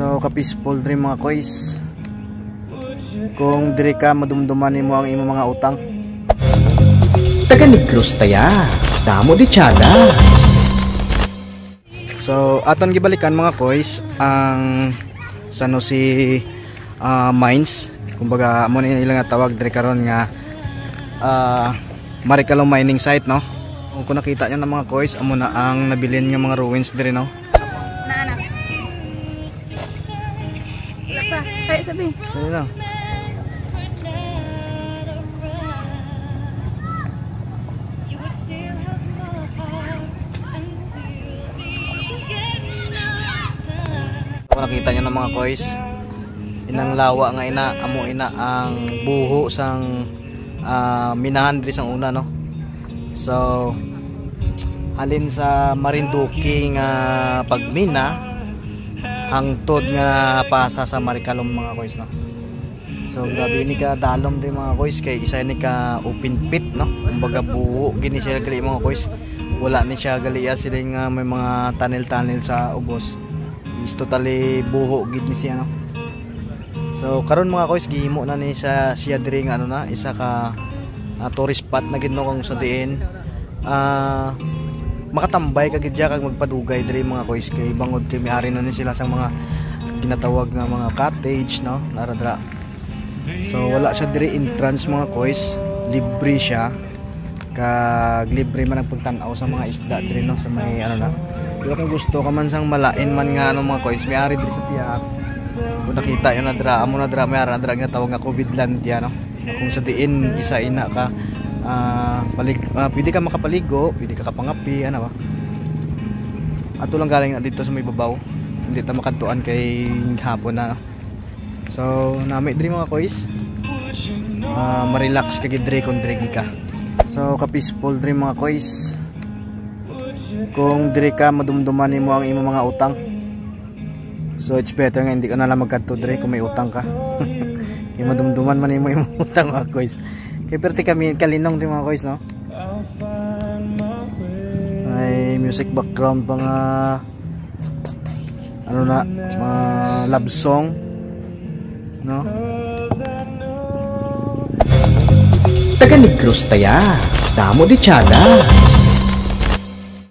So ka-peaceful dream mga koys. Kung diri ka madumduman nimo ang imong mga utang. Taga Negros taya, damo di tiyada. So aton gibalikan mga koys ang San Jose mines. Kumbaga mo na ilang tawag diri karon nga Maricalom mining site, no. Kung nakita niyo ng mga koys, amo na ang nabilin nga mga ruins diri, no. Naanak. Wala pa, kaya sabi. Ayun lang. Kung nakita niyo ng mga koys, inang lawa nga ina, amo ina ang buho sang minahan diri sang una, no. So halin sa Marinduque nga pagmina hangtod nga pasa sa Maricalom mga koys, no. So grabe ni ka dalom din mga koys, kay isa ni ka open pit, no. Kumbaga buho gini siya gali mga koys. Wala ni siya gali sila nga may mga tunnel sa ubos. Is totally buho gid ni siya, no. So karon mga koys gihimo na ni siya diri nga ano na isa ka tourist spot na gid, no, kung sa diin makatambay ka gid kag magpadugay diri mga koys, kay bangod kay may-ari na ni sila sang mga ginatawag nga mga cottage, no, naradra. So wala siya diri entrance mga koys, libre siya, kag libre man ang pagtan-aw sa mga isda diri, no, sa may ano na. Pero kung gusto ka man sang malain man nga ano mga koys, may-ari diri sa tiyak. Kung nakita yun na dra, amo na dra, may ara na dra nga tawag nga Covidlandia, no. Kung sa diin isa ina ka pwede ka makapaligo, pwede ka kapangapi, ano ba. Ato lang galing na dito sa may babaw, hindi ta makadtuan kay hapon na, no? So nami diri mga koys, ma-relax ka gid diri kung diri ka. So ka-peaceful diri mga koys. Kung diri ka madumduman nimo ang imong mga utang, so it's better nga hindi ka na lang magkadto diri kung may utang ka. Kaya madumduman man nimo imong utang mga koys. Kaya perti kami kalinong din mga koys, no. May music background pa nga ano na, mga love song, no. Taga Negros taya, damo di tiyada.